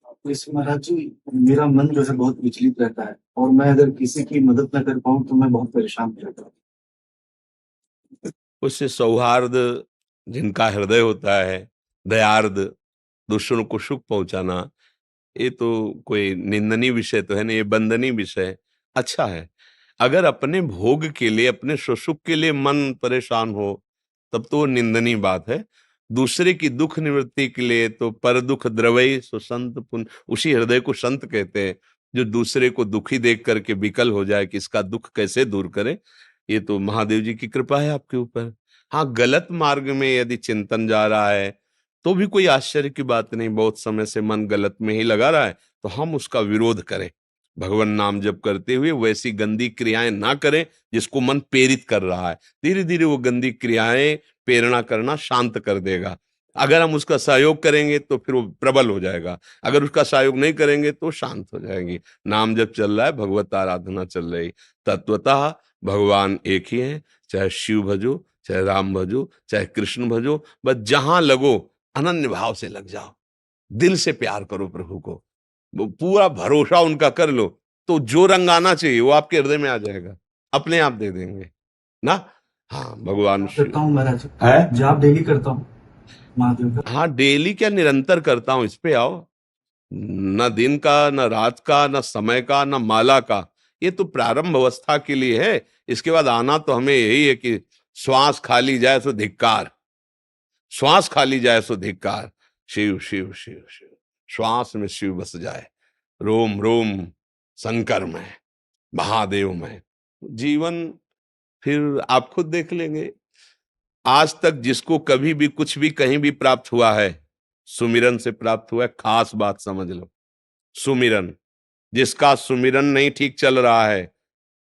तो इससे महाराज जी, मेरा मन जो है बहुत विचलित रहता है, और मैं अगर किसी की मदद ना कर पाऊँ तो मैं बहुत परेशान हो जाता हूँ। उससे सौहार्द, जिनका हृदय होता है दयार्द, दूसरों को सुख पहुंचाना, ये तो कोई निंदनीय विषय तो है नहीं, ये वंदनीय विषय है। अच्छा है। अगर अपने भोग के लिए, अपने सुख के लिए मन परेशान हो, तब तो वो निंदनीय बात है। दूसरे की दुख निवृत्ति के लिए तो पर दुख द्रवई सो संत पुन, उसी हृदय को संत कहते हैं जो दूसरे को दुखी देख करके विकल हो जाए कि इसका दुख कैसे दूर करे। ये तो महादेव जी की कृपा है आपके ऊपर। हाँ, गलत मार्ग में यदि चिंतन जा रहा है तो भी कोई आश्चर्य की बात नहीं। बहुत समय से मन गलत में ही लगा रहा है तो हम उसका विरोध करें, भगवान नाम जप करते हुए वैसी गंदी क्रियाएं ना करें जिसको मन प्रेरित कर रहा है। धीरे धीरे वो गंदी क्रियाएं प्रेरणा करना शांत कर देगा। अगर हम उसका सहयोग करेंगे तो फिर वो प्रबल हो जाएगा, अगर उसका सहयोग नहीं करेंगे तो शांत हो जाएंगी। नाम जप चल रहा है, भगवत आराधना चल रही, तत्वतः भगवान एक ही है। चाहे शिव भजो, चाहे राम भजो, चाहे कृष्ण भजो, बस जहां लगो अनन्य भाव से लग जाओ, दिल से प्यार करो प्रभु को, वो पूरा भरोसा उनका कर लो, तो जो रंग आना चाहिए वो आपके हृदय में आ जाएगा, अपने आप दे देंगे ना। हाँ, भगवान करता शिव हूँ महाराज जी, है। जाप डेली करता हूँ महादेव का। हाँ, डेली क्या, निरंतर करता हूं, इस पे आओ। न दिन का, न रात का, न समय का, न माला का। ये तो प्रारंभ अवस्था के लिए है। इसके बाद आना तो हमें यही है कि श्वास खाली जाए तो धिक्कार, श्वास खाली जाए सो धिक्कार। शिव शिव शिव शिव, श्वास में शिव बस जाए, रोम रोम शंकर में, महादेव में। जीवन फिर आप खुद देख लेंगे। आज तक जिसको कभी भी कुछ भी कहीं भी प्राप्त हुआ है, सुमिरन से प्राप्त हुआ है। खास बात समझ लो, सुमिरन। जिसका सुमिरन नहीं ठीक चल रहा है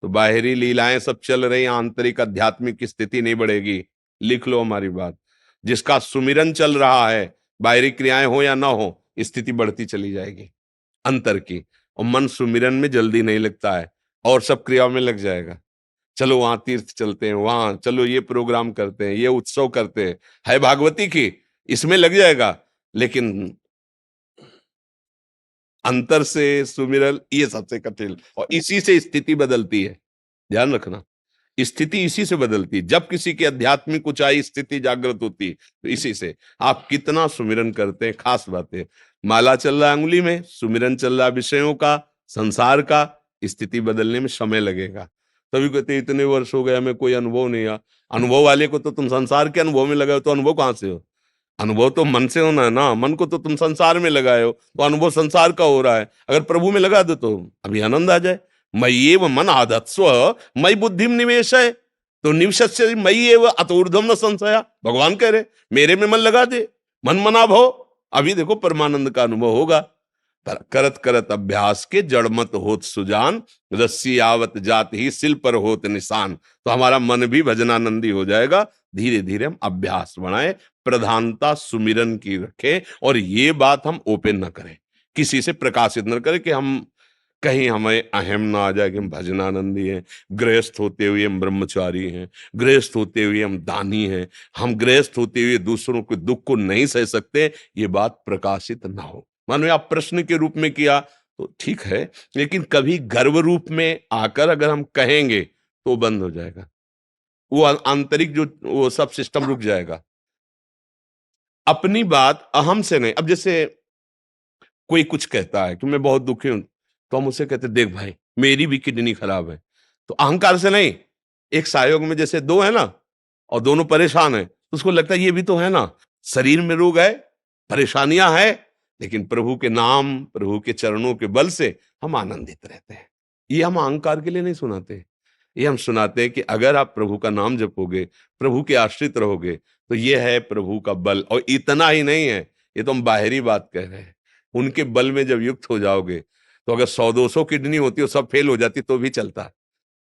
तो बाहरी लीलाएं सब चल रही, आंतरिक आध्यात्मिक स्थिति नहीं बढ़ेगी। लिख लो हमारी बात। जिसका सुमिरन चल रहा है, बाहरी क्रियाएं हो या ना हो, स्थिति बढ़ती चली जाएगी अंतर की। और मन सुमिरन में जल्दी नहीं लगता है, और सब क्रियाओं में लग जाएगा। चलो वहां तीर्थ चलते हैं, वहां चलो ये प्रोग्राम करते हैं, ये उत्सव करते हैं, है भागवती की, इसमें लग जाएगा। लेकिन अंतर से सुमिरन, ये सबसे कठिन, और इसी से स्थिति बदलती है। ध्यान रखना, स्थिति इसी से बदलती है। जब किसी की आध्यात्मिक ऊंचाई स्थिति जागृत होती है तो इसी से। आप कितना सुमिरन करते हैं, खास बात है। माला चल रहा है अंगुली में, सुमिरन चल रहा है विषयों का, संसार का, स्थिति बदलने में समय लगेगा। तभी कहते इतने वर्ष हो गए हमें कोई अनुभव नहीं आ। अनुभव वाले को तो तुम संसार के अनुभव में लगाओ, तो अनुभव कहां से हो? अनुभव तो मन से होना है ना। मन को तो तुम संसार में लगाए हो, तो अनुभव संसार का हो रहा है। अगर प्रभु में लगा दो तो अभी आनंद आ जाए। मयि एव मन आधत्स्व मयि बुद्धिम निवेश है, तो निवशस्य मयि एव अतोर्ध्वम न संशया। भगवान कह रहे मेरे में मन लगा दे, मन मना भव। अभी देखो परमानंद का अनुभव होगा। पर करत करत अभ्यास के जड़मत होत सुजान, रस्सी आवत जात ही सिल पर होत निशान। तो हमारा मन भी भजनानंदी हो जाएगा। धीरे धीरे हम अभ्यास बढ़ाएं, प्रधानता सुमिरन की रखें, और ये बात हम ओपन ना करें, किसी से प्रकाशित न करें कि हम कहीं हमें अहम ना आ जाए कि हम भजनानंदी हैं। गृहस्थ होते हुए हम ब्रह्मचारी हैं, गृहस्थ होते हुए हम दानी हैं, हम गृहस्थ होते हुए दूसरों के दुख को नहीं सह सकते, ये बात प्रकाशित ना हो। मानो आप प्रश्न के रूप में किया तो ठीक है, लेकिन कभी गर्व रूप में आकर अगर हम कहेंगे तो बंद हो जाएगा, वो आंतरिक जो वो सब सिस्टम रुक जाएगा। अपनी बात अहम से नहीं। अब जैसे कोई कुछ कहता है कि मैं बहुत दुखी हूं, तो हम उससे कहते देख भाई मेरी भी किडनी खराब है, तो अहंकार से नहीं। एक सहयोग में जैसे दो है ना, और दोनों परेशान है, तो उसको लगता है ये भी तो है ना। शरीर में रोग है, परेशानियां है, लेकिन प्रभु के नाम, प्रभु के चरणों के बल से हम आनंदित रहते हैं। ये हम अहंकार के लिए नहीं सुनाते, ये हम सुनाते हैं कि अगर आप प्रभु का नाम जपोगे, प्रभु के आश्रित रहोगे, तो ये है प्रभु का बल। और इतना ही नहीं है, ये तो हम बाहरी बात कह रहे हैं। उनके बल में जब युक्त हो जाओगे, तो अगर 100-200 किडनी होती हो, सब फेल हो जाती तो भी चलता।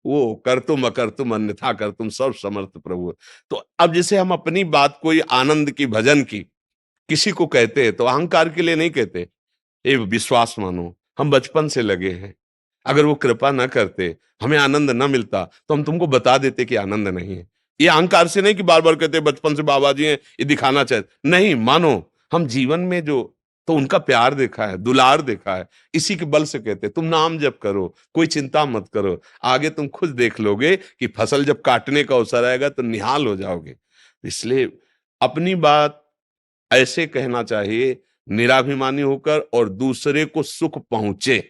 वो कर तुम अकर तुम अन्यथा कर तुम, सब समर्थ प्रभु। तो अब जैसे हम अपनी बात कोई आनंद की, भजन की किसी को कहते हैं, तो अहंकार के लिए नहीं कहते। ये विश्वास मानो, हम बचपन से लगे हैं। अगर वो कृपा ना करते, हमें आनंद ना मिलता, तो हम तुमको बता देते कि आनंद नहीं है। ये अहंकार से नहीं कि बार बार कहते बचपन से बाबा जी हैं, ये दिखाना चाहते नहीं। मानो हम जीवन में जो तो उनका प्यार देखा है, दुलार देखा है। इसी के बल से कहते हैं, तुम नाम जप करो, कोई चिंता मत करो, आगे तुम खुद देख लोगे कि फसल जब काटने का अवसर आएगा तो निहाल हो जाओगे। इसलिए अपनी बात ऐसे कहना चाहिए, निराभिमानी होकर और दूसरे को सुख पहुंचे।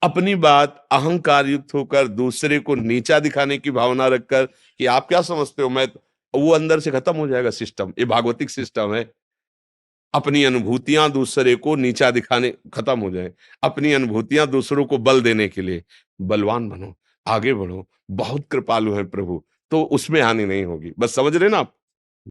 अपनी बात अहंकार युक्त होकर दूसरे को नीचा दिखाने की भावना रखकर कि आप क्या समझते हो, मैं वो अंदर से खत्म हो जाएगा सिस्टम। ये भागवतिक सिस्टम है। अपनी अनुभूतियां दूसरे को नीचा दिखाने खत्म हो जाए, अपनी अनुभूतियां दूसरों को बल देने के लिए बलवान बनो, आगे बढ़ो, बहुत कृपालु है प्रभु, तो उसमें हानि नहीं होगी। बस समझ रहे ना आप।